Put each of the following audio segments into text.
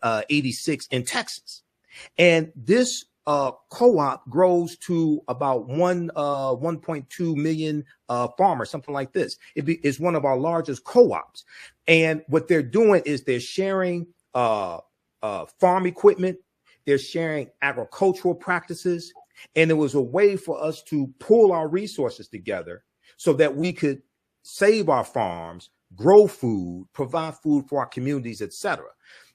86 in Texas. And this co-op grows to about 1.2 million farmers, something like this. It's one of our largest co-ops. And what they're doing is they're sharing farm equipment, they're sharing agricultural practices, and it was a way for us to pool our resources together so that we could save our farms, grow food, provide food for our communities, etc.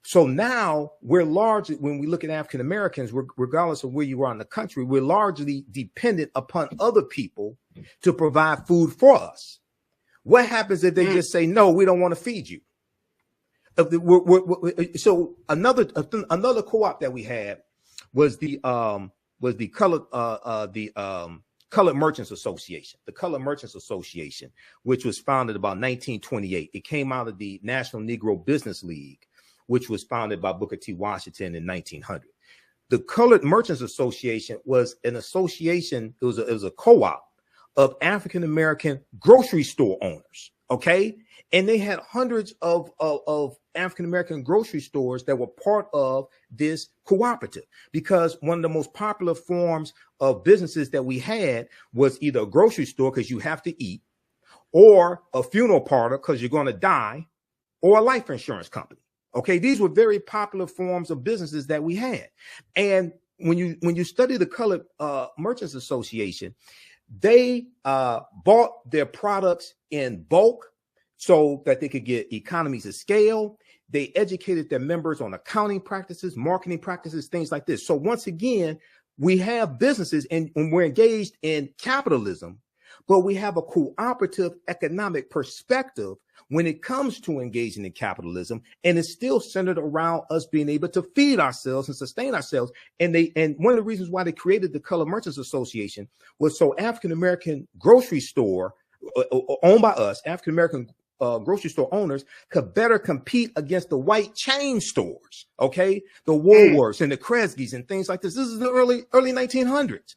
So now we're largely, when we look at African Americans, regardless of where you are in the country, we're largely dependent upon other people to provide food for us. What happens if they just say, no, we don't want to feed you? So another co-op that we had was the Colored Merchants Association, the Colored Merchants Association, which was founded about 1928. It came out of the National Negro Business League, which was founded by Booker T. Washington in 1900. The Colored Merchants Association was an association, it was a co-op of African-American grocery store owners, okay? And they had hundreds of African-American grocery stores that were part of this cooperative, because one of the most popular forms of businesses that we had was either a grocery store because you have to eat, or a funeral parlor because you're going to die, or a life insurance company. Okay, these were very popular forms of businesses that we had. And when you study the Colored Merchants Association, they bought their products in bulk so that they could get economies of scale. They educated their members on accounting practices, marketing practices, things like this. So once again, we have businesses and we're engaged in capitalism, but we have a cooperative economic perspective when it comes to engaging in capitalism, and it's still centered around us being able to feed ourselves and sustain ourselves. And one of the reasons why they created the Colored Merchants Association was so African-American grocery store owned by us, African-American grocery store owners, could better compete against the white chain stores, okay? The Woolworths and the Kresge's and things like this. This is the early 1900s.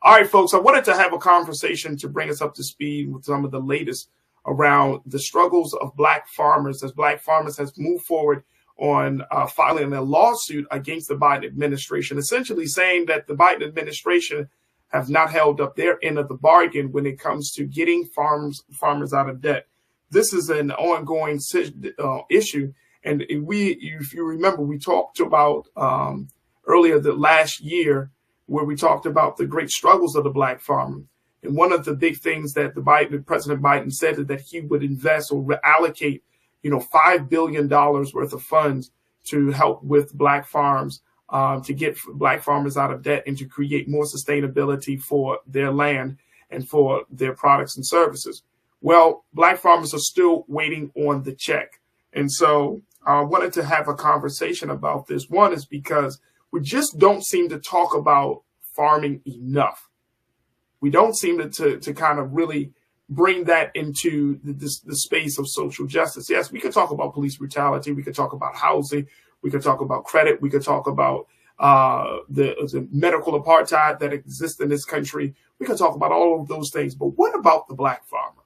All right, folks, I wanted to have a conversation to bring us up to speed with some of the latest around the struggles of Black farmers as Black farmers has moved forward on filing a lawsuit against the Biden administration, essentially saying that the Biden administration have not held up their end of the bargain when it comes to getting farmers out of debt. This is an ongoing issue. And if you remember, we talked about earlier the last year where we talked about the great struggles of the Black farmer. And one of the big things that President Biden said is that he would invest or reallocate, $5 billion worth of funds to help with Black farms, to get Black farmers out of debt and to create more sustainability for their land and for their products and services. Well, Black farmers are still waiting on the check. And so I wanted to have a conversation about this. One is because we just don't seem to talk about farming enough. We don't seem to kind of really bring that into the space of social justice. Yes, we could talk about police brutality. We could talk about housing. We could talk about credit. We could talk about the medical apartheid that exists in this country. We could talk about all of those things. But what about the Black farmer?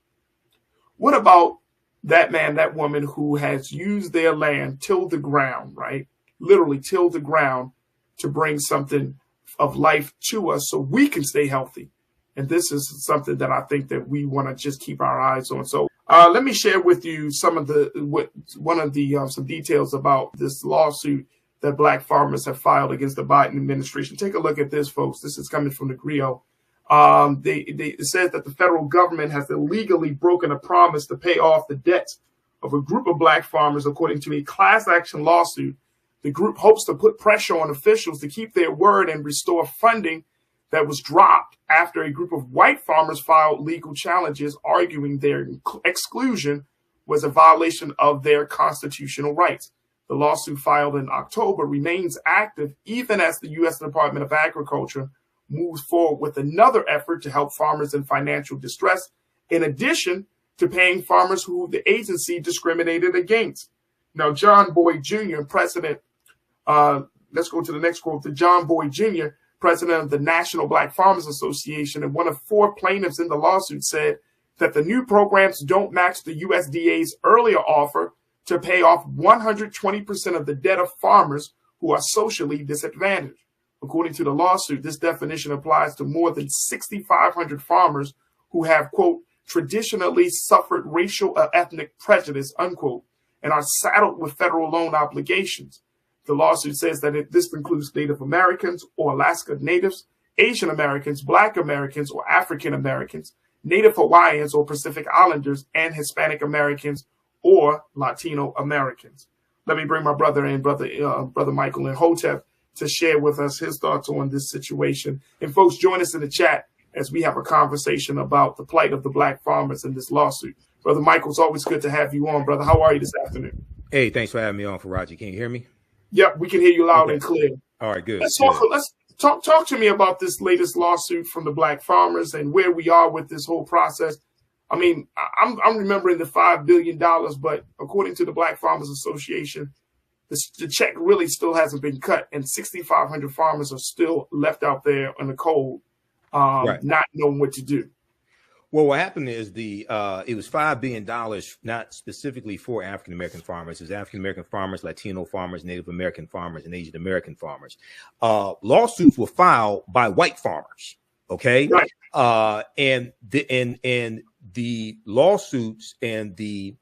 What about that man, that woman who has used their land, tilled the ground, right? Literally tilled the ground to bring something of life to us so we can stay healthy. And this is something that I think that we want to just keep our eyes on. So let me share with you some details about this lawsuit that Black farmers have filed against the Biden administration. Take a look at this, folks. This is coming from the Griot. It says that the federal government has illegally broken a promise to pay off the debts of a group of Black farmers, according to a class action lawsuit. The group hopes to put pressure on officials to keep their word and restore funding that was dropped after a group of white farmers filed legal challenges arguing their exclusion was a violation of their constitutional rights. The lawsuit filed in October remains active even as the U.S. Department of Agriculture moves forward with another effort to help farmers in financial distress, in addition to paying farmers who the agency discriminated against. Now, John Boyd Jr., president, let's go to the next quote. The John Boyd Jr., president of the National Black Farmers Association and one of 4 plaintiffs in the lawsuit, said that the new programs don't match the USDA's earlier offer to pay off 120% of the debt of farmers who are socially disadvantaged. According to the lawsuit, this definition applies to more than 6,500 farmers who have, quote, traditionally suffered racial or ethnic prejudice, unquote, and are saddled with federal loan obligations. The lawsuit says that this includes Native Americans or Alaska Natives, Asian Americans, Black Americans or African Americans, Native Hawaiians or Pacific Islanders, and Hispanic Americans or Latino Americans. Let me bring my brother in, brother Michael Imhotep, to share with us his thoughts on this situation. And folks, join us in the chat as we have a conversation about the plight of the Black farmers in this lawsuit. Brother Michael, it's always good to have you on, brother. How are you this afternoon? Hey, thanks for having me on, Farajii. Can you hear me? Yep, we can hear you loud and clear. All right, good. Let's talk to me about this latest lawsuit from the Black farmers and where we are with this whole process. I mean, I'm remembering the $5 billion, but according to the Black Farmers Association, the check really still hasn't been cut, and 6,500 farmers are still left out there in the cold, not knowing what to do. Well, what happened is it was $5 billion, not specifically for African American farmers. It was African American farmers, Latino farmers, Native American farmers, and Asian American farmers. Lawsuits were filed by white farmers. Okay, right. And the lawsuits and the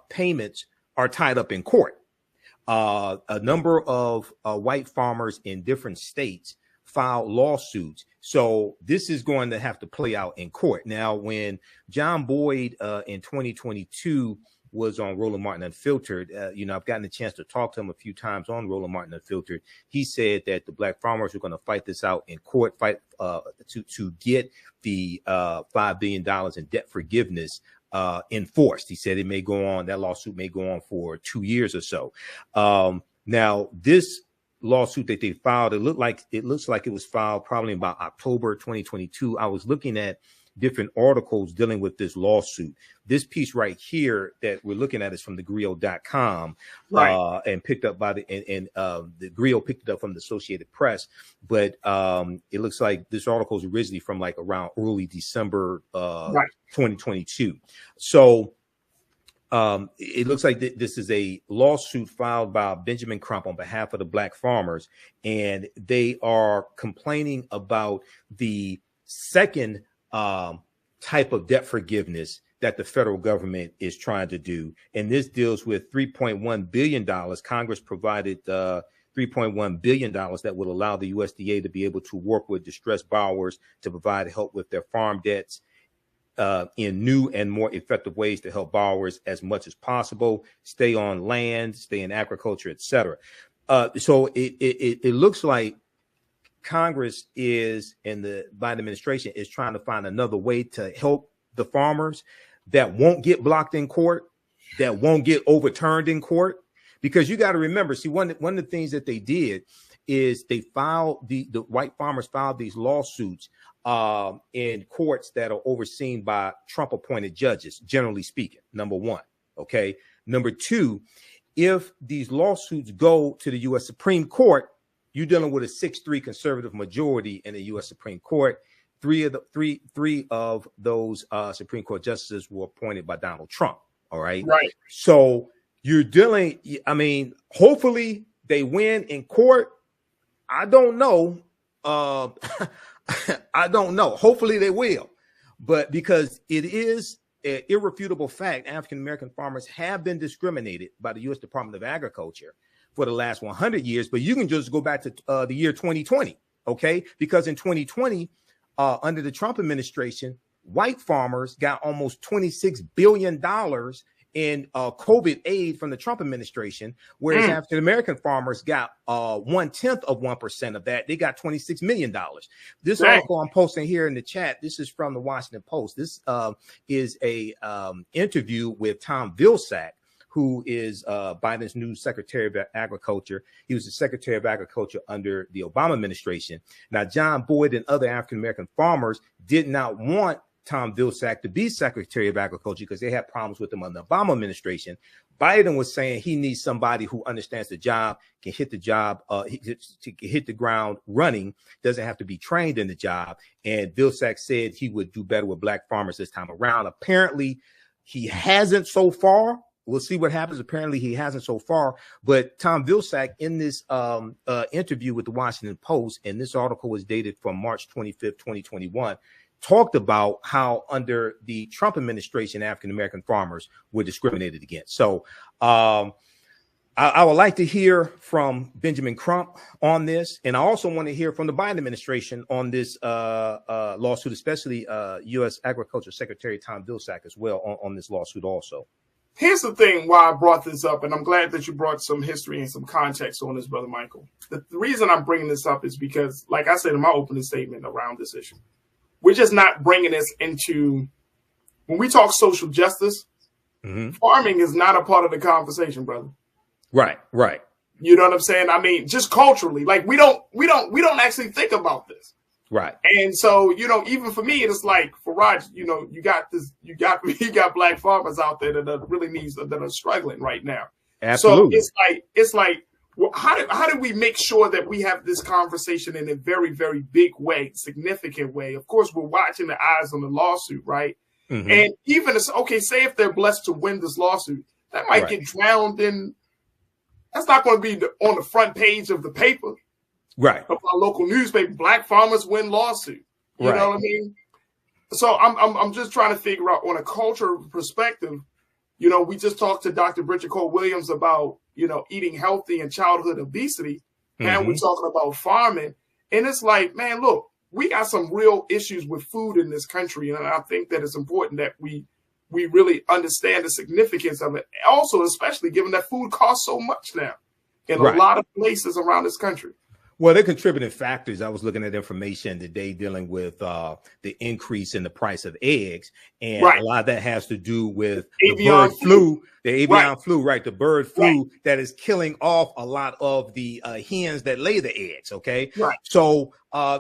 payments are tied up in court. A number of white farmers in different states filed lawsuits. So this is going to have to play out in court. Now, when John Boyd in 2022 was on Roland Martin Unfiltered, I've gotten a chance to talk to him a few times on Roland Martin Unfiltered. He said that the Black farmers are going to fight this out in court, to get the $5 billion in debt forgiveness enforced. He said that lawsuit may go on for 2 years or so. Now, this lawsuit that they filed, it looks like it was filed probably about October 2022. I was looking at different articles dealing with this lawsuit. This piece right here that we're looking at is from thegrio.com, right, and picked up by the Grio picked it up from the Associated Press. But it looks like this article is originally from like around early December 2022. So it looks like this is a lawsuit filed by Benjamin Crump on behalf of the Black farmers, and they are complaining about the second type of debt forgiveness that the federal government is trying to do. And this deals with $3.1 billion. Congress provided $3.1 billion that would allow the USDA to be able to work with distressed borrowers to provide help with their farm debts in new and more effective ways to help borrowers as much as possible, stay on land, stay in agriculture, etc. So it looks like Congress and the Biden administration is trying to find another way to help the farmers that won't get blocked in court, that won't get overturned in court. Because you got to remember, see, one of the things that they did is they filed the white farmers filed these lawsuits in courts that are overseen by Trump appointed judges, generally speaking, number one. Okay. Number two, if these lawsuits go to the U.S. Supreme Court, you're dealing with a 6-3 conservative majority in the U.S. Supreme Court. Three of those Supreme Court justices were appointed by Donald Trump. All right. Right. So you're dealing. I mean, hopefully they win in court. I don't know. I don't know. Hopefully they will. But because it is an irrefutable fact, African American farmers have been discriminated by the U.S. Department of Agriculture for the last 100 years. But you can just go back to the year 2020. OK, because in 2020, under the Trump administration, white farmers got almost $26 billion in COVID aid from the Trump administration, whereas African American farmers got 0.1% of that. They got $26 million. This article I'm posting here in the chat, this is from the Washington Post. This is a interview with Tom Vilsack, who is Biden's new Secretary of Agriculture. He was the Secretary of Agriculture under the Obama administration. Now, John Boyd and other African American farmers did not want Tom Vilsack to be Secretary of Agriculture because they had problems with him under the Obama administration. Biden was saying he needs somebody who understands the job, can hit the job, hit the ground running, doesn't have to be trained in the job. And Vilsack said he would do better with black farmers this time around. Apparently, he hasn't so far. We'll see what happens. Apparently, he hasn't so far. But Tom Vilsack, in this interview with the Washington Post, and this article was dated from March 25th, 2021, talked about how under the Trump administration, African-American farmers were discriminated against. So I would like to hear from Benjamin Crump on this. And I also want to hear from the Biden administration on this lawsuit, especially U.S. Agriculture Secretary Tom Vilsack as well on this lawsuit also. Here's the thing why I brought this up, and I'm glad that you brought some history and some context on this, Brother Michael. The reason I'm bringing this up is because, like I said in my opening statement around this issue, we're just not bringing this into, when we talk social justice, farming is not a part of the conversation, brother. Right, right. You know what I'm saying? I mean, just culturally, like we don't actually think about this. Right. And so, you know, even for me, it's like, Farajii, you know, you got black farmers out there that are struggling right now. Absolutely. So it's like, well, how do we make sure that we have this conversation in a very, very big way, significant way? Of course, we're watching the eyes on the lawsuit, right? And even say if they're blessed to win this lawsuit, that might get drowned in. That's not going to be on the front page of the paper, right? Of our local newspaper. Black farmers win lawsuit. You know what I mean? So I'm just trying to figure out, on a cultural perspective. You know, we just talked to Dr. Bridget Cole Williams about, you know, eating healthy and childhood obesity, and we're talking about farming, and it's like, man, look, we got some real issues with food in this country, and I think that it's important that we really understand the significance of it. Also, especially given that food costs so much now in a lot of places around this country. Well, they're contributing factors. I was looking at information today dealing with the increase in the price of eggs. And a lot of that has to do with the bird flu, the avian flu, the bird flu that is killing off a lot of the hens that lay the eggs. Okay. So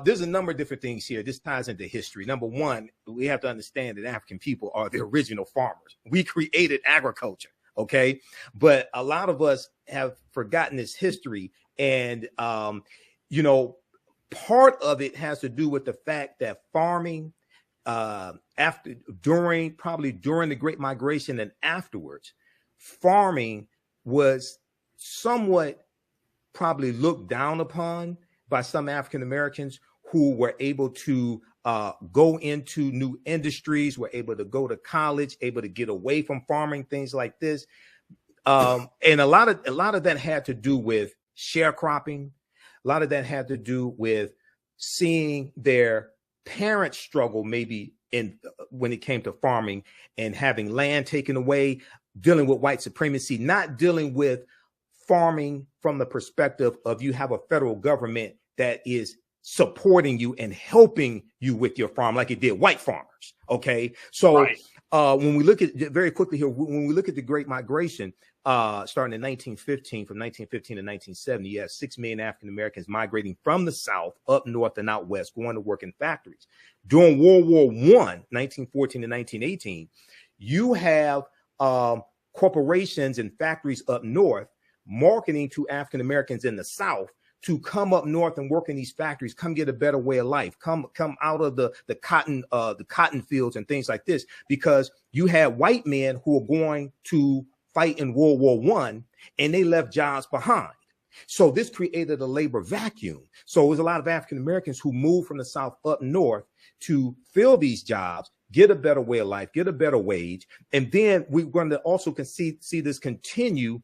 there's a number of different things here. This ties into history. Number one, we have to understand that African people are the original farmers. We created agriculture. Okay. But a lot of us have forgotten this history. And, you know, part of it has to do with the fact that farming during the Great Migration and afterwards, farming was somewhat probably looked down upon by some African Americans who were able to go into new industries, were able to go to college, able to get away from farming, things like this. And a lot of that had to do with sharecropping. A lot of that had to do with seeing their parents struggle, maybe when it came to farming and having land taken away, dealing with white supremacy, not dealing with farming from the perspective of you have a federal government that is supporting you and helping you with your farm like it did white farmers. Okay. So when we look at very quickly here, when we look at the Great Migration, starting in 1915, from 1915 to 1970, you have 6 million African Americans migrating from the South up north and out west, going to work in factories. During World War I, 1914 to 1918, you have corporations and factories up north marketing to African Americans in the South to come up north and work in these factories, come get a better way of life, come out of the cotton fields and things like this, because you had white men who were going to fight in World War I, and they left jobs behind. So this created a labor vacuum. So it was a lot of African Americans who moved from the South up north to fill these jobs, get a better way of life, get a better wage. And then we're going to also see this continue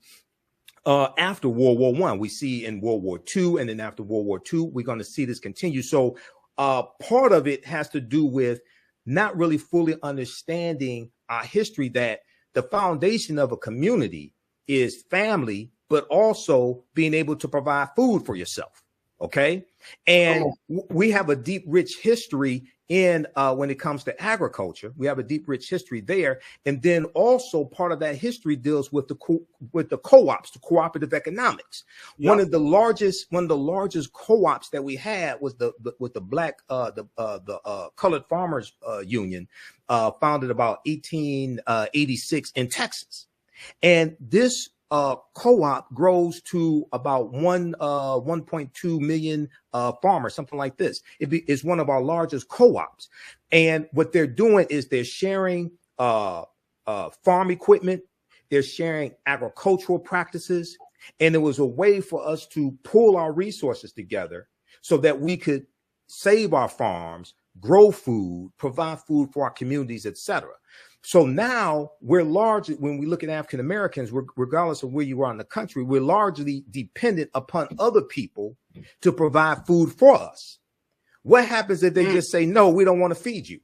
after World War I. We see in World War II, and then after World War II, we're going to see this continue. So part of it has to do with not really fully understanding our history, that the foundation of a community is family, but also being able to provide food for yourself. Okay. And we have a deep, rich history in when it comes to agriculture. We have a deep, rich history there. And then also part of that history deals with the co-ops, the cooperative economics. One of the largest co-ops that we had was the black colored farmers union, founded about 1886 in Texas. And this co-op grows to about 1.2 million farmers, something like this. It's one of our largest co-ops. And what they're doing is they're sharing farm equipment. They're sharing agricultural practices. And it was a way for us to pool our resources together so that we could save our farms, grow food, provide food for our communities, etc. So now we're largely, when we look at African Americans, regardless of where you are in the country, we're largely dependent upon other people to provide food for us. What happens if they just say, no, we don't want to feed you?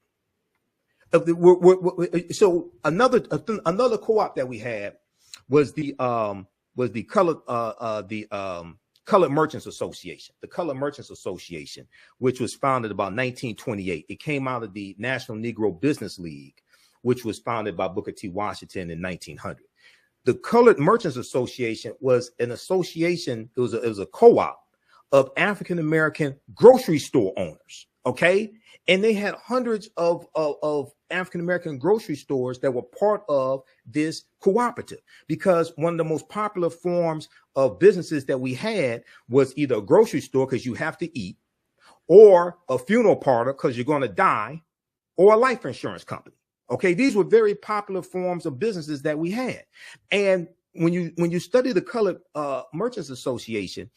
So another co-op that we had was the Colored Merchants Association, the Colored Merchants Association, which was founded about 1928. It came out of the National Negro Business League, which was founded by Booker T. Washington in 1900. The Colored Merchants Association was an association. It was a co-op of African American grocery store owners. Okay, and they had hundreds of African American grocery stores that were part of this cooperative, because one of the most popular forms of businesses that we had was either a grocery store because you have to eat, or a funeral parlor because you're going to die, or a life insurance company. Okay, these were very popular forms of businesses that we had. And when you study the Colored Merchants Association,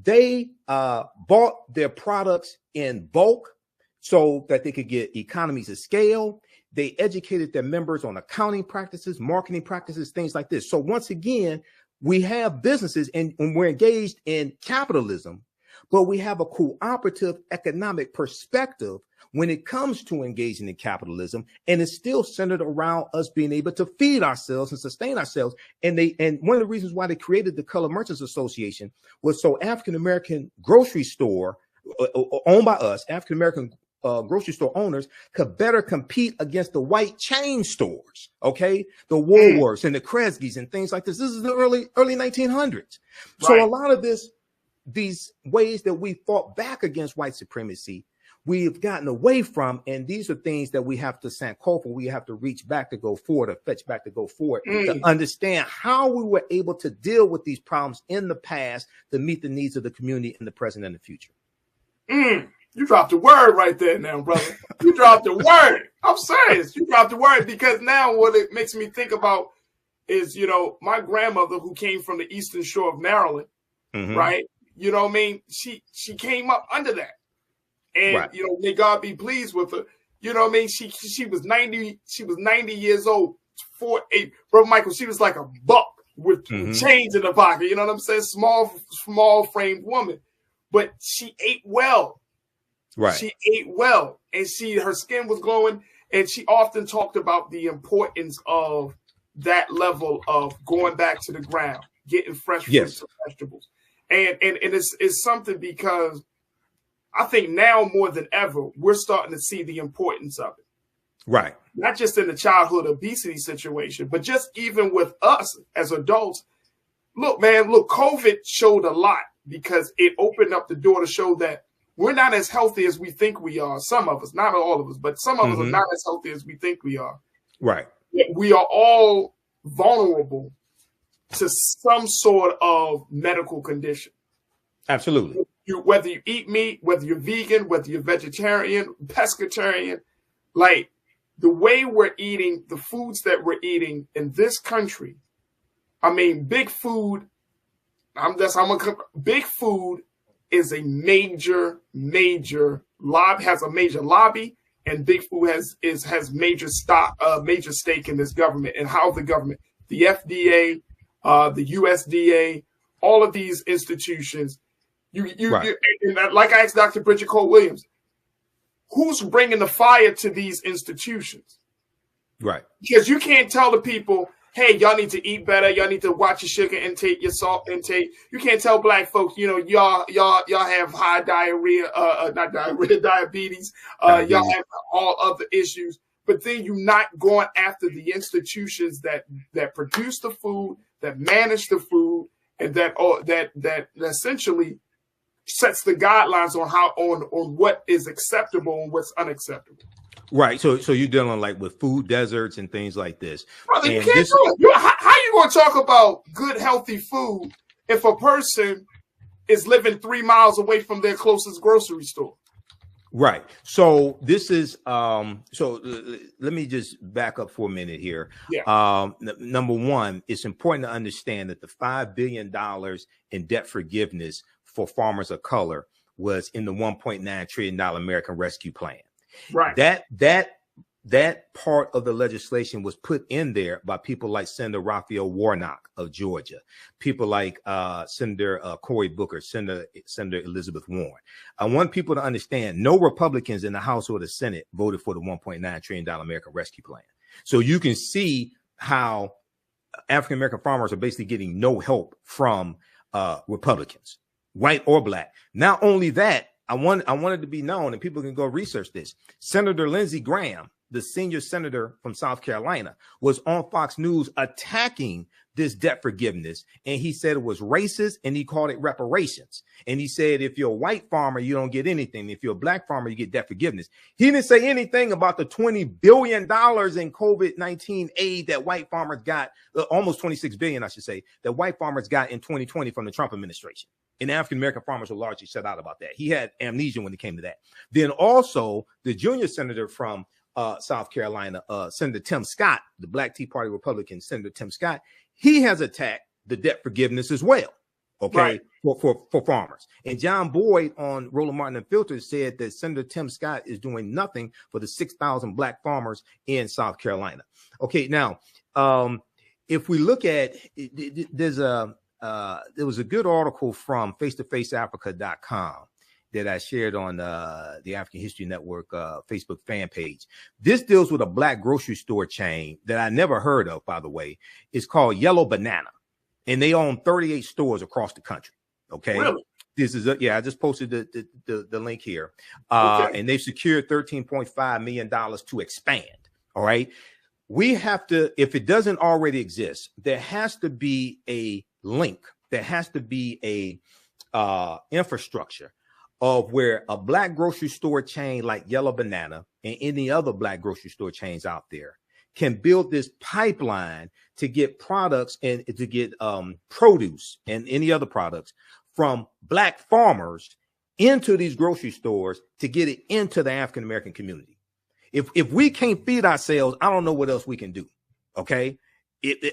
they bought their products in bulk so that they could get economies of scale. They educated their members on accounting practices, marketing practices, things like this. So once again, we have businesses and we're engaged in capitalism, but we have a cooperative economic perspective when it comes to engaging in capitalism, and it's still centered around us being able to feed ourselves and sustain ourselves. And one of the reasons why they created the Colored Merchants Association was so African American grocery store owned by us, African American grocery store owners, could better compete against the white chain stores, okay, the Woolworths and the Kresge's and things like this. This is the early 1900s. Right. So a lot of these ways that we fought back against white supremacy, we've gotten away from, and these are things that we have to sankofa. We have to reach back to go forward, or fetch back to go forward, to understand how we were able to deal with these problems in the past to meet the needs of the community in the present and the future. You dropped a word right there now, brother. You dropped a word. I'm serious. You dropped a word, because now what it makes me think about is, my grandmother, who came from the Eastern Shore of Maryland, right? You know what I mean? She came up under that. And, may God be pleased with her. You know what I mean? She was 90 years old. Brother Michael, she was like a buck with chains in the pocket. You know what I'm saying? Small framed woman. But she ate well. Right. She ate well. And her skin was glowing. And she often talked about the importance of that level of going back to the ground, getting fresh fruits and vegetables. And it's something, because I think now more than ever, we're starting to see the importance of it. Right. Not just in the childhood obesity situation, but just even with us as adults. Look, COVID showed a lot, because it opened up the door to show that we're not as healthy as we think we are. Some of us, not all of us, but some of us are not as healthy as we think we are. Right. We are all vulnerable to some sort of medical condition. Absolutely. Whether you eat meat, whether you're vegan, whether you're vegetarian, pescatarian, like the way we're eating, the foods that we're eating in this country, I mean, big food, big food is a major lobby, has a major lobby, and big food has major stake in this government, and how the government, the FDA, the USDA, all of these institutions. You like I asked Dr. Bridget Cole-Williams, who's bringing the fire to these institutions? Right. Because you can't tell the people, hey, y'all need to eat better. Y'all need to watch your sugar intake, your salt intake. You can't tell black folks, y'all have high diarrhea, not diarrhea, diabetes. Y'all have all other issues. But then you're not going after the institutions that produce the food, that manage the food, and that essentially sets the guidelines on what is acceptable and what's unacceptable. Right. So you're dealing like with food deserts and things like this. Brother, you can't do it. How you going to talk about good, healthy food if a person is living 3 miles away from their closest grocery store? Right. So this is let me just back up for a minute here. Yeah. Number one, it's important to understand that the $5 billion in debt forgiveness for farmers of color was in the $1.9 trillion American Rescue Plan. Right. That part of the legislation was put in there by people like Senator Raphael Warnock of Georgia, people like Senator Cory Booker, Senator Elizabeth Warren. I want people to understand no Republicans in the House or the Senate voted for the $1.9 trillion American Rescue Plan. So you can see how African-American farmers are basically getting no help from Republicans, white or black. Not only that, I wanted to be known, and people can go research this. Senator Lindsey Graham, the senior senator from South Carolina, was on Fox News attacking this debt forgiveness. And he said it was racist, and he called it reparations. And he said, if you're a white farmer, you don't get anything. If you're a black farmer, you get debt forgiveness. He didn't say anything about the $20 billion in COVID-19 aid that white farmers got, almost $26 billion, I should say, that white farmers got in 2020 from the Trump administration. And African-American farmers were largely shut out about that. He had amnesia when it came to that. Then also the junior senator from South Carolina, Senator Tim Scott, the Black Tea Party Republican, Senator Tim Scott, he has attacked the debt forgiveness as well, okay, right, for farmers. And John Boyd on Roland Martin Unfiltered said that Senator Tim Scott is doing nothing for the 6,000 black farmers in South Carolina. Okay, now, if we look at, there was a good article from face-to-faceafrica.com that I shared on the African History Network Facebook fan page. This deals with a black grocery store chain that I never heard of, by the way. It's called Yellow Banana, and they own 38 stores across the country. Okay. Really? This is I just posted the link here. Okay. And they've secured $13.5 million to expand. All right. We have to, if it doesn't already exist, there has to be a link. There has to be a infrastructure of where a black grocery store chain like Yellow Banana and any other black grocery store chains out there can build this pipeline to get products and to get produce and any other products from black farmers into these grocery stores to get it into the African-American community. If we can't feed ourselves, I don't know what else we can do. Okay.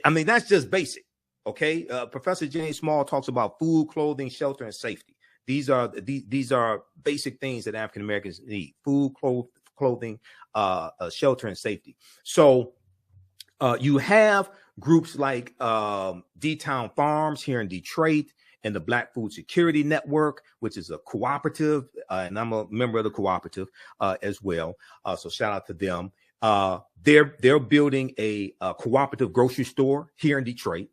I mean, that's just basic. Okay. Professor James Small talks about food, clothing, shelter, and safety. These are basic things that African Americans need: food, clothing, shelter, and safety. So you have groups like D-Town Farms here in Detroit and the Black Food Security Network, which is a cooperative, and I'm a member of the cooperative as well. So shout out to them. They're building a cooperative grocery store here in Detroit.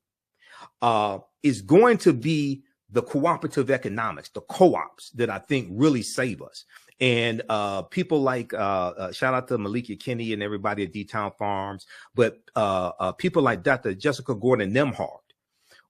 Is going to be the cooperative economics, the co-ops that I think really save us. And people like, shout out to Malikia Kinney and everybody at D-Town Farms, but people like Dr. Jessica Gordon-Nemhard,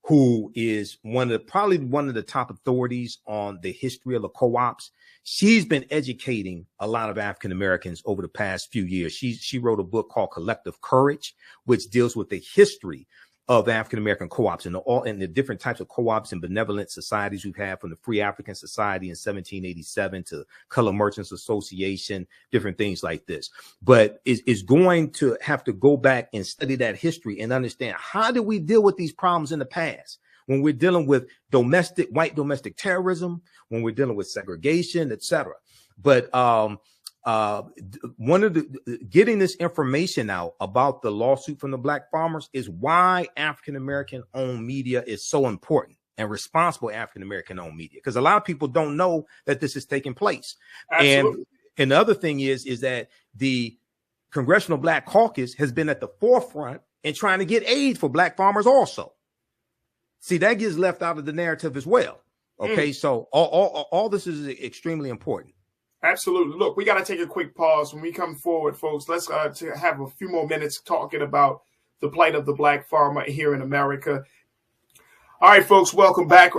who is probably one of the top authorities on the history of the co-ops. She's been educating a lot of African Americans over the past few years. She wrote a book called Collective Courage, which deals with the history of African-American co-ops and the different types of co-ops and benevolent societies we've had, from the Free African Society in 1787 to Color Merchants Association, different things like this. But it's going to have to go back and study that history and understand, how did we deal with these problems in the past when we're dealing with white domestic terrorism, when we're dealing with segregation, etc. But one of getting this information out about the lawsuit from the black farmers is why African-American owned media is so important, and responsible African-American owned media, because a lot of people don't know that this is taking place. Absolutely. And the other thing is that the Congressional Black Caucus has been at the forefront in trying to get aid for black farmers also. See, that gets left out of the narrative as well. Okay. So all this is extremely important. Absolutely. Look, we got to take a quick pause. When we come forward, folks, let's have a few more minutes talking about the plight of the black farmer here in America. All right, folks, welcome back.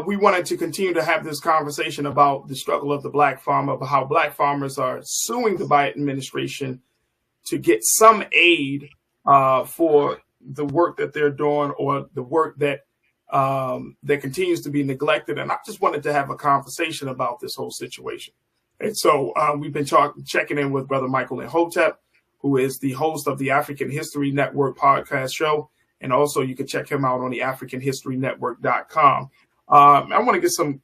We wanted to continue to have this conversation about the struggle of the black farmer, about how black farmers are suing the Biden administration to get some aid for the work that they're doing, or the work that that continues to be neglected. And I just wanted to have a conversation about this whole situation. And so we've been checking in with Brother Michael Imhotep, who is the host of the African History Network podcast show. And also you can check him out on the AfricanHistoryNetwork.com. I want to get some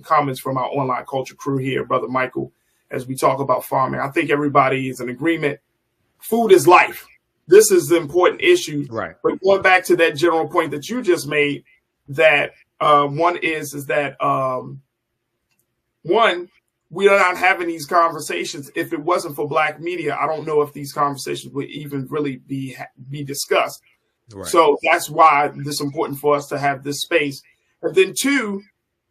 comments from our online culture crew here, Brother Michael, as we talk about farming. I think everybody is in agreement. Food is life. This is the important issue. Right. But going back to that general point that you just made, that one is that we are not having these conversations. If it wasn't for Black media, I don't know if these conversations would even really be discussed. Right. So that's why it's important for us to have this space. And then two,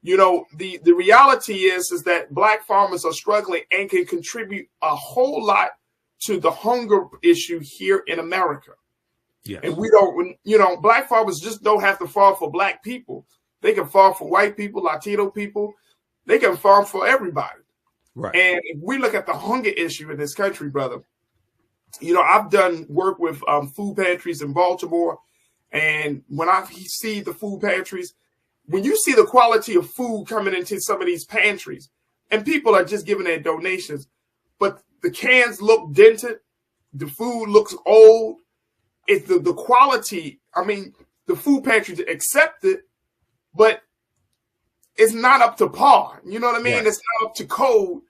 the reality is that Black farmers are struggling and can contribute a whole lot to the hunger issue here in America. Yes. And we don't, Black farmers just don't have to farm for Black people. They can farm for white people, Latino people. They can farm for everybody. Right. And if we look at the hunger issue in this country, brother, I've done work with food pantries in Baltimore. And when I see the food pantries, when you see the quality of food coming into some of these pantries, and people are just giving their donations, but the cans look dented, the food looks old, it's the quality. I mean, the food pantries accept it, but it's not up to par. You know what I mean? Right. It's not up to code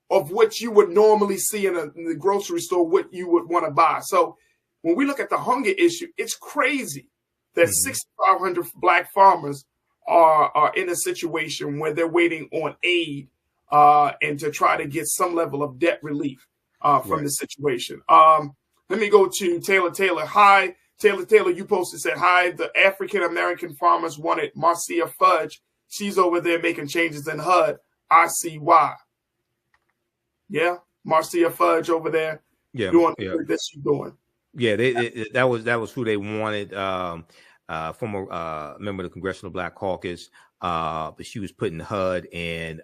of what you would normally see in the grocery store, what you would want to buy. So when we look at the hunger issue, it's crazy that 6,500 Black farmers are in a situation where they're waiting on aid and to try to get some level of debt relief from the situation. Let me go to Taylor Taylor. Hi, Taylor, you posted, said, hi, the African-American farmers wanted Marcia Fudge. She's over there making changes in HUD. I see why. Yeah, Marcia Fudge over there doing the work that she's doing. Yeah, that was who they wanted. Former member of the Congressional Black Caucus, but she was put in HUD, and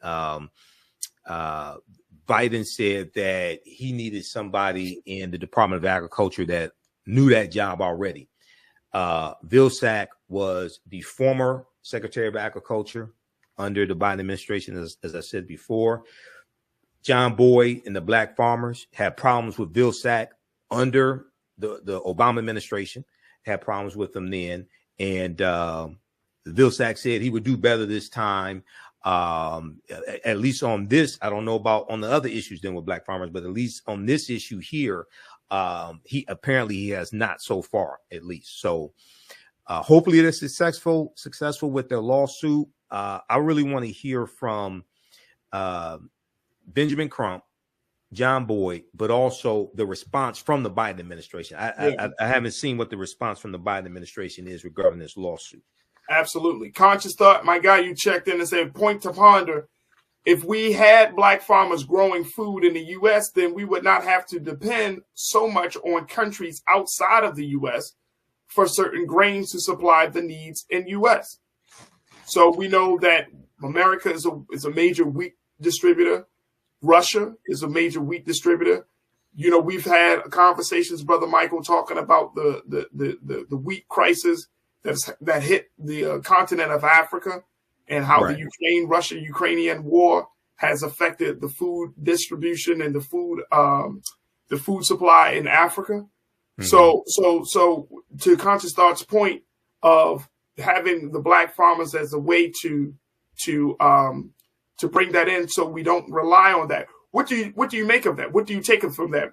Biden said that he needed somebody in the Department of Agriculture that knew that job already. Vilsack was the former Secretary of Agriculture under the Biden administration, as I said before. John Boyd and the Black farmers had problems with Vilsack under the Obama administration, had problems with them then. And Vilsack said he would do better this time, at least on this. I don't know about on the other issues than with Black farmers, but at least on this issue here, he has not so far, at least. So hopefully they're successful with their lawsuit. I really want to hear from Benjamin Crump, John Boyd, but also the response from the Biden administration. I haven't seen what the response from the Biden administration is regarding this lawsuit. Absolutely. Conscious Thought, my guy, you checked in and said, point to ponder. If we had Black farmers growing food in the U.S., then we would not have to depend so much on countries outside of the U.S. for certain grains to supply the needs in U.S. So we know that America is a major wheat distributor. Russia is a major wheat distributor. We've had conversations, Brother Michael, talking about the wheat crisis that hit the continent of Africa, and how the Russia-Ukrainian war has affected the food distribution and the food supply in Africa. Mm-hmm. So to Conscious Thought's point of having the Black farmers as a way to bring that in, so we don't rely on that. What do you make of that? What do you take from that?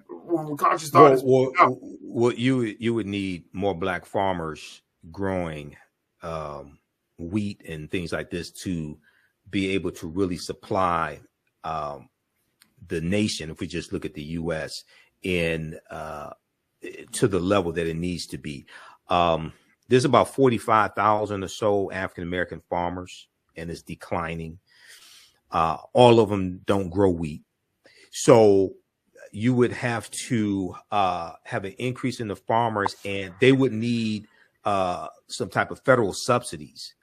Conscious Thought well, you would need more Black farmers growing wheat and things like this to be able to really supply the nation, if we just look at the U.S., in to the level that it needs to be. There's about 45,000 or so African-American farmers, and it's declining. All of them don't grow wheat. So you would have to have an increase in the farmers, and they would need some type of federal subsidies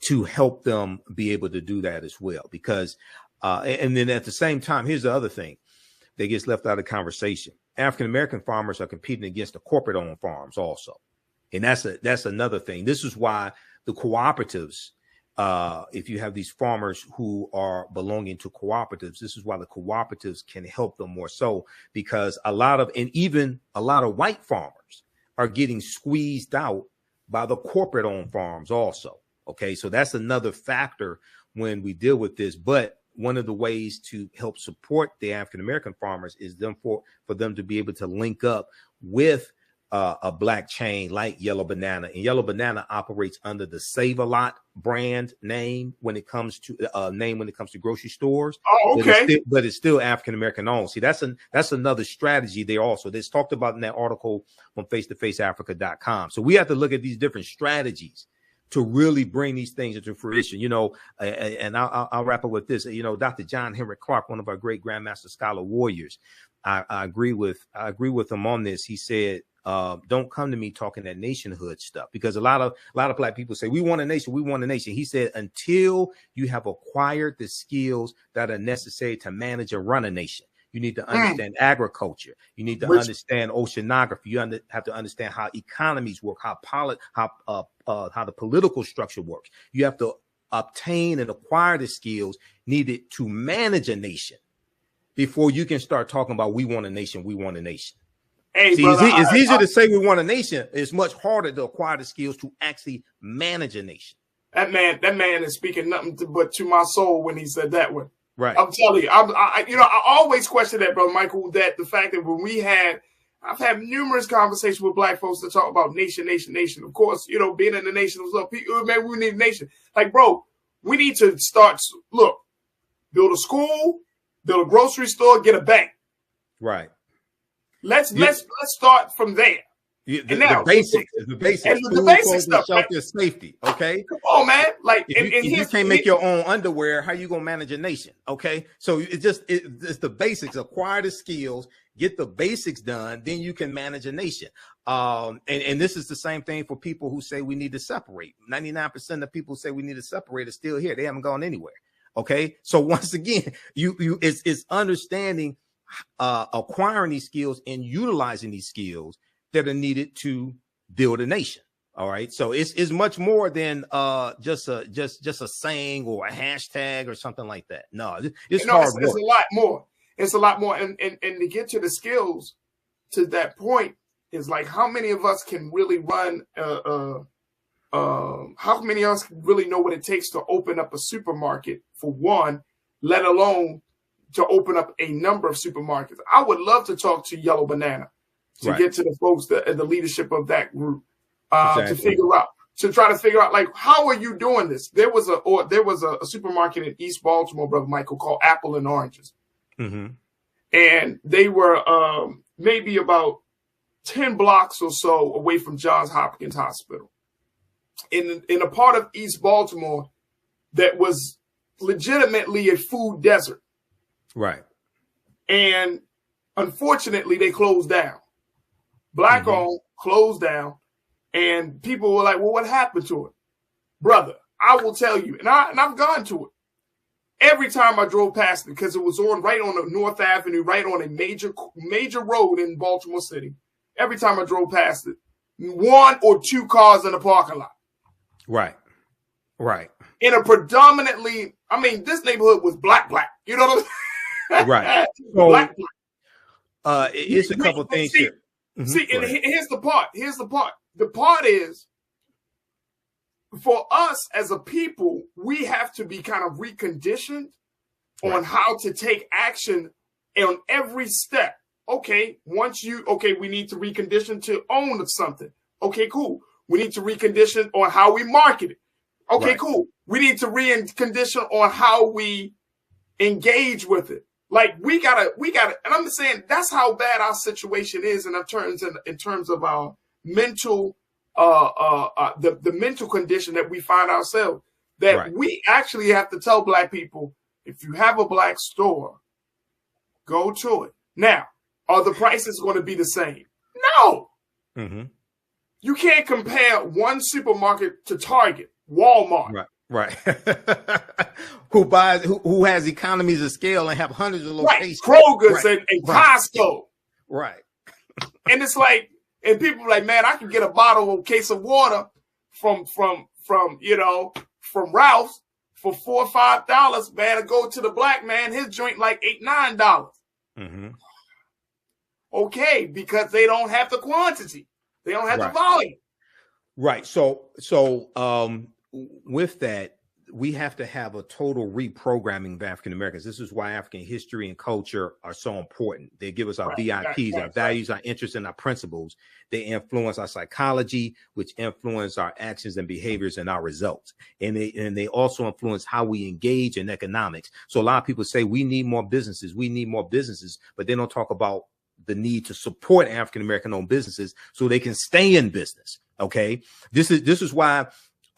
to help them be able to do that as well. Because, and then at the same time, here's the other thing that gets left out of the conversation. African-American farmers are competing against the corporate-owned farms also. And that's another thing. This is why the cooperatives if you have these farmers who are belonging to cooperatives, this is why the cooperatives can help them more so, because even a lot of white farmers are getting squeezed out by the corporate owned farms also. Okay, so that's another factor when we deal with this. But one of the ways to help support the African American farmers is for them to be able to link up with a black chain like Yellow Banana. And Yellow Banana operates under the Save a Lot brand name when it comes to grocery stores. Oh, okay. But it's still African American owned. See, that's another strategy there also. That's talked about in that article on face-to-faceafrica.com. So we have to look at these different strategies to really bring these things into fruition, and I'll wrap up with this. Dr. John Henrik Clark, one of our great Grandmaster Scholar warriors, I agree with him on this. He said, don't come to me talking that nationhood stuff, because a lot of black people say we want a nation, we want a nation. He said, until you have acquired the skills that are necessary to manage and run a nation. You need to understand agriculture. You need to understand oceanography. You have to understand how economies work, how the political structure works. You have to obtain and acquire the skills needed to manage a nation before you can start talking about we want a nation, we want a nation. Hey, see, brother, it's easier to say we want a nation. It's much harder to acquire the skills to actually manage a nation. That man is speaking nothing but to my soul when he said that one. Right. I'm telling you, I always question that, brother Michael, that the fact that I've had numerous conversations with black folks that talk about nation. Of course, being in the nation was up. Man, we need a nation. Like, bro, we need to build a school, build a grocery store, get a bank. Right. Let's start from there. The basics. The basic stuff. Shelter, safety. Okay. Come on, man. Like, if you can't make your own underwear, how you gonna manage a nation? Okay. So it's the basics. Acquire the skills, get the basics done, then you can manage a nation. And this is the same thing for people who say we need to separate. 99% of people who say we need to separate are still here. They haven't gone anywhere. Okay. So once again, it's understanding, acquiring these skills and utilizing these skills that are needed to build a nation. All right. So it's much more than just a saying or a hashtag or something like that. No, it's hard work. It's a lot more. It's a lot more. And to get to the skills to that point is like, how many of us can really run how many of us really know what it takes to open up a supermarket, for one, let alone to open up a number of supermarkets? I would love to talk to Yellow Banana to get to the folks the leadership of that group, to try to figure out, like, how are you doing this? There was a supermarket in East Baltimore, brother Michael, called Apple and Oranges. Mm-hmm. And they were maybe about 10 blocks or so away from Johns Hopkins Hospital, in a part of East Baltimore that was legitimately a food desert. Right. And unfortunately, they closed down. Black owned, closed down, and people were like, well, what happened to it? Brother, I will tell you, and I've gone to it. Every time I drove past it, because it was right on the North Avenue, right on a major road in Baltimore City. Every time I drove past it, 1 or 2 cars in the parking lot. Right. Right. In a predominantly, this neighborhood was black. You know what I'm saying? Right. So, black. It's a couple things here. See, and here's the part. The part is, for us as a people, we have to be kind of reconditioned on how to take action on every step. Okay, we need to recondition to own something. Okay, cool. We need to recondition on how we market it. Okay, cool. We need to recondition on how we engage with it. Like, we gotta, and I'm saying that's how bad our situation is in terms of our mental, the mental condition that we find ourselves. That we actually have to tell black people, if you have a black store, go to it. Now, are the prices going to be the same? No. Mm-hmm. You can't compare one supermarket to Target, Walmart. Right. who has economies of scale and have hundreds of locations. Kroger's and Costco. Right. And it's like, and people are like, man, I can get a case of water from from Ralph's for $4 or $5, man, and go to the black man, his joint like $8, $9. Mm-hmm. Okay, because they don't have the quantity. They don't have the volume. Right. So with that, we have to have a total reprogramming of African Americans. This is why African history and culture are so important. They give us our VIPs, our values, our interests, and our principles. They influence our psychology, which influence our actions and behaviors and our results. And they also influence how we engage in economics. So a lot of people say we need more businesses. We need more businesses, but they don't talk about the need to support African American owned businesses so they can stay in business. Okay. This is why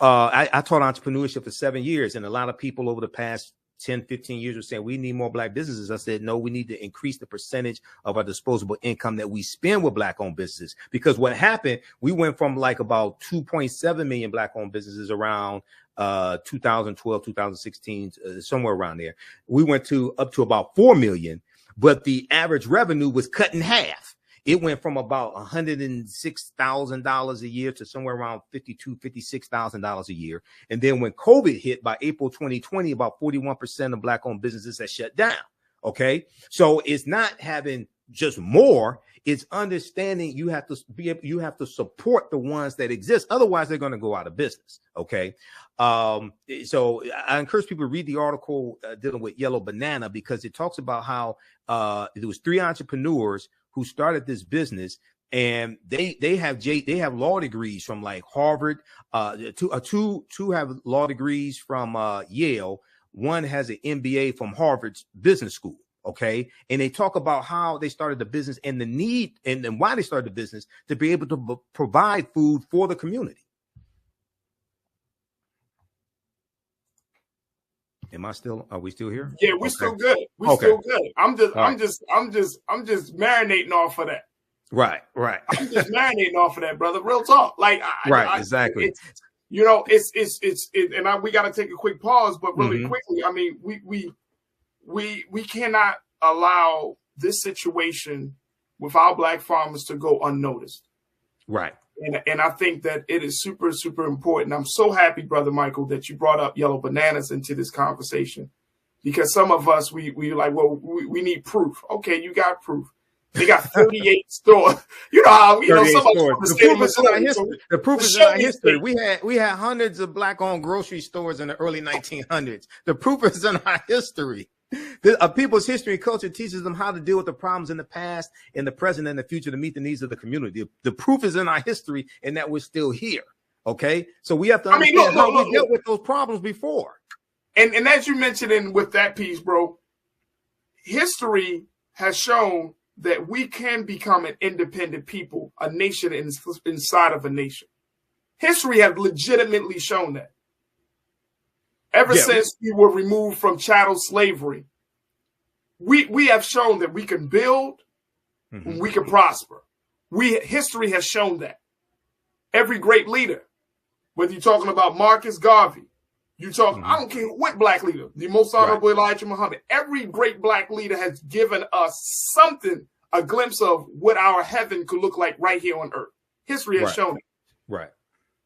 I taught entrepreneurship for 7 years, and a lot of people over the past 10, 15 years were saying we need more black businesses. I said, no, we need to increase the percentage of our disposable income that we spend with black owned businesses, because what happened, we went from like about 2.7 million black owned businesses around 2012, 2016, somewhere around there. We went up to about 4 million, but the average revenue was cut in half. It went from about $106,000 a year to somewhere around $52,000, $56,000 a year. And then when COVID hit by April 2020, about 41% of black owned businesses that shut down. Okay. So it's not having just more, it's understanding you have to support the ones that exist. Otherwise, they're going to go out of business. Okay. So I encourage people to read the article dealing with Yellow Banana, because it talks about how there was 3 entrepreneurs who started this business, and they have law degrees from like Harvard. Two have law degrees from Yale. One has an MBA from Harvard's business school. Okay, and they talk about how they started the business and the need and why they started the business to be able to provide food for the community. Are we still here? Yeah, we're still good. We're still good. I'm just marinating off of that. Right. I'm just marinating off of that, brother. Real talk. Like, exactly. We got to take a quick pause, but really quickly, I mean, we cannot allow this situation with our black farmers to go unnoticed. Right. And I think that it is super, super important. I'm so happy, Brother Michael, that you brought up Yellow Bananas into this conversation, because some of us, we like, well, we need proof. Okay, you got proof. They got 38 stores. You know how some of us. The proof is in our history. We had hundreds of black-owned grocery stores in the early 1900s. The proof is in our history. A people's history and culture teaches them how to deal with the problems in the past, in the present, and the future to meet the needs of the community. The proof is in our history, and that we're still here. Okay, so we have to understand how we dealt with those problems before. And as you mentioned with that piece, bro, history has shown that we can become an independent people, a nation inside of a nation. History has legitimately shown that. Ever since we were removed from chattel slavery, we have shown that we can build, we can prosper. History has shown that. Every great leader, whether you're talking about Marcus Garvey, I don't care what black leader, the most honorable Farajii Muhammad, every great black leader has given us something, a glimpse of what our heaven could look like right here on earth. History has shown it. Right.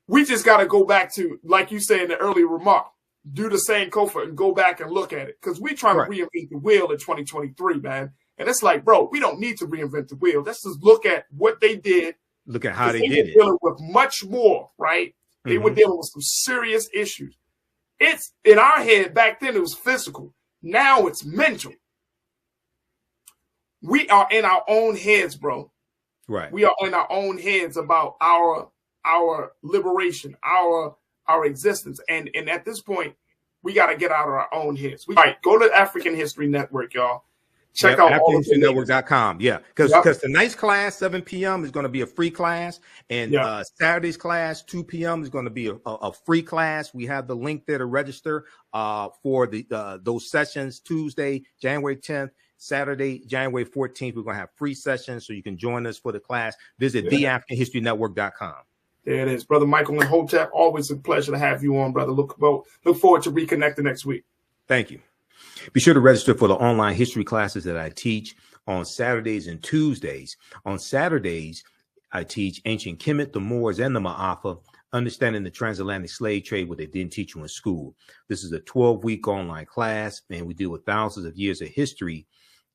We just got to go back to, like you said in the earlier remark, do the same Kofa and go back and look at it. Because we're trying to reinvent the wheel in 2023, man. And it's like, bro, we don't need to reinvent the wheel. Let's just look at what they did. Look at how they did it. They were dealing with much more, right? They were dealing with some serious issues. It's in our head back then, it was physical. Now it's mental. We are in our own heads, bro. Right. We are in our own heads about our liberation, our existence. And at this point, we got to get out of our own heads. All right, go to African History Network, y'all. Check out AfricanHistoryNetwork.com. Yeah, because tonight's class, 7 p.m. is going to be a free class. And Saturday's class, 2 p.m. is going to be a free class. We have the link there to register for those sessions. Tuesday, January 10th. Saturday, January 14th, we're going to have free sessions, so you can join us for the class. Visit theAfricanHistoryNetwork.com. There it is. Brother Michael Imhotep, always a pleasure to have you on, brother. Look forward to reconnecting next week. Thank you. Be sure to register for the online history classes that I teach on Saturdays and Tuesdays. On Saturdays, I teach ancient Kemet, the Moors, and the Ma'afa. Understanding the Transatlantic Slave Trade, what they didn't teach you in school. This is a 12-week online class, and we deal with thousands of years of history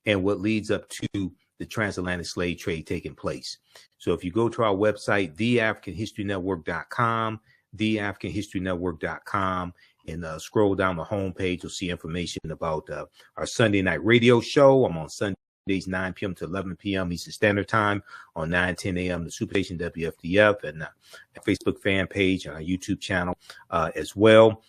and what leads up to the transatlantic slave trade taking place. So if you go to our website, theafricanhistorynetwork.com, theafricanhistorynetwork.com, and scroll down the homepage, you'll see information about our Sunday night radio show. I'm on Sundays, 9 p.m. to 11 p.m. Eastern Standard Time, on 9:10 a.m. the Superstation WFDF, and our Facebook fan page and our YouTube channel as well.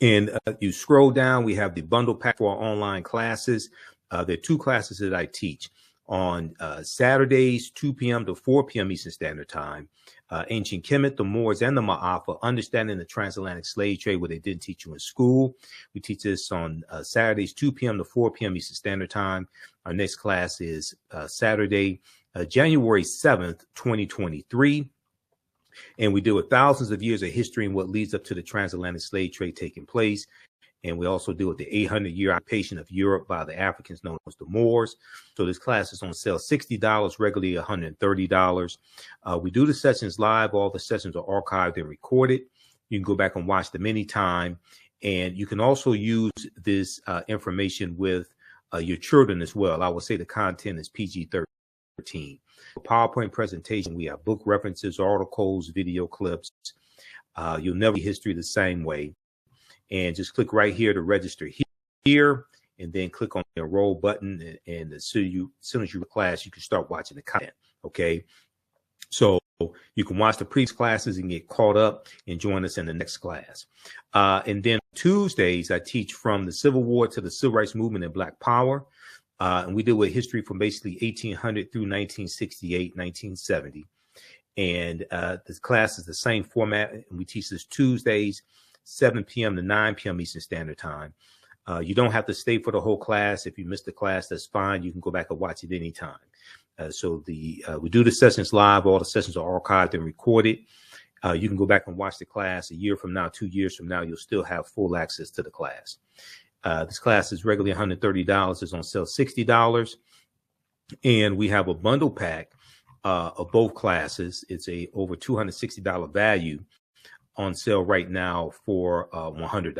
And you scroll down, we have the bundle pack for our online classes. There are 2 classes that I teach on Saturdays, 2 p.m. to 4 p.m. Eastern Standard Time. Ancient Kemet, the Moors, and the Ma'afa, understanding the transatlantic slave trade, what they didn't teach you in school. We teach this on Saturdays, 2 p.m. to 4 p.m. Eastern Standard Time. Our next class is Saturday, January 7th, 2023. And we deal with thousands of years of history and what leads up to the transatlantic slave trade taking place. And we also deal with the 800-year occupation of Europe by the Africans known as the Moors. So this class is on sale $60, regularly $130. We do the sessions live. All the sessions are archived and recorded. You can go back and watch them anytime. And you can also use this information with your children as well. I would say the content is PG-13. PowerPoint presentation, we have book references, articles, video clips. You'll never see history the same way. And just click right here to register here, and then click on the enroll button. And as soon as you class, you can start watching the content. Okay. So you can watch the previous classes and get caught up and join us in the next class. And then Tuesdays, I teach from the Civil War to the Civil Rights Movement and Black Power. And we deal with history from basically 1800 through 1968, 1970. And this class is the same format. And we teach this Tuesdays, 7 p.m. to 9 p.m. Eastern Standard Time. You don't have to stay for the whole class. If you missed the class, that's fine. You can go back and watch it anytime. So we do the sessions live. All the sessions are archived and recorded. You can go back and watch the class a year from now, 2 years from now. You'll still have full access to the class. This class is regularly $130. It's on sale $60. And we have a bundle pack of both classes. It's a over $260 value on sale right now for $100.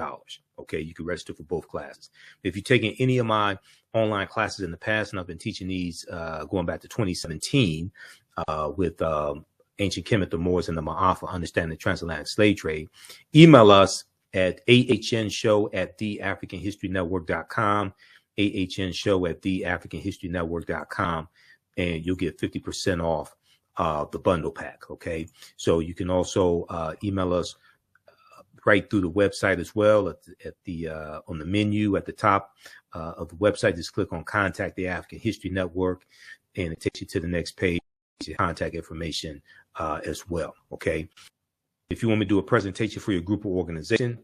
Okay, you can register for both classes. If you've taken any of my online classes in the past, and I've been teaching these going back to 2017 with Ancient Kemet, the Moors, and the Ma'afa, understanding the transatlantic slave trade, email us at ahnshow@theafricanhistorynetwork.com, ahnshow@theafricanhistorynetwork.com, and you'll get 50% off the bundle pack. Okay, so you can also email us right through the website as well. At the on the menu at the top of the website, just click on Contact the African History Network, and it takes you to the next page, contact information as well. Okay, if you want me to do a presentation for your group or organization,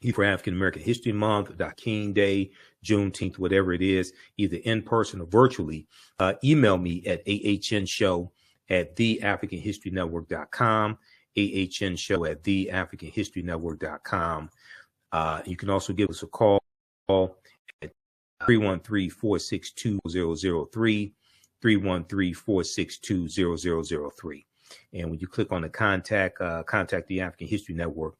either for African American History Month, King Day, Juneteenth, whatever it is, either in person or virtually, email me at ahnshow@theafricanhistorynetwork.com, ahnshow@theafricanhistorynetwork.com. You can also give us a call at 313-462-0003, 313-462-0003. And when you click on the contact the African History Network,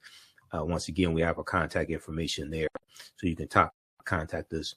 once again, we have our contact information there. So you can contact us